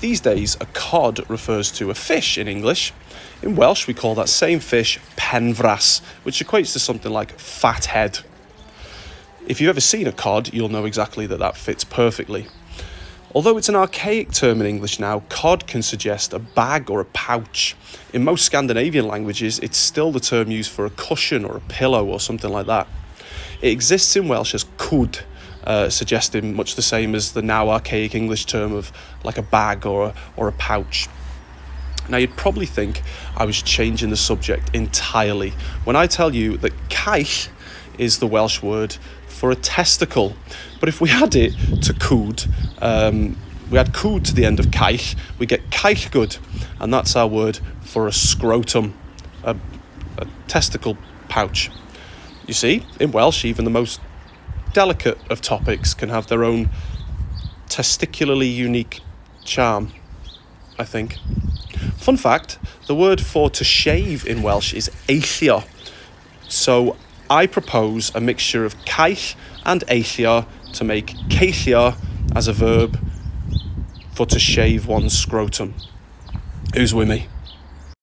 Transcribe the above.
These days, a cod refers to a fish in English. In Welsh, we call that same fish penfras, which equates to something like fat head. If you've ever seen a cod, you'll know exactly that fits perfectly. Although it's an archaic term in English now, cod can suggest a bag or a pouch. In most Scandinavian languages, it's still the term used for a cushion or a pillow or something like that. It exists in Welsh as cwd, suggesting much the same as the now archaic English term of like a bag or a pouch. Now, you'd probably think I was changing the subject entirely when I tell you that caich is the Welsh word for a testicle. But if we add it to cwd, we add cwd to the end of caich, we get caichgwd, and that's our word for a scrotum, a testicle pouch. You see, in Welsh, even the most delicate of topics can have their own testicularly unique charm, I think. Fun fact, the word for to shave in Welsh is eillio. So I propose a mixture of caich and eillio to make ceillio as a verb for to shave one's scrotum. Who's with me?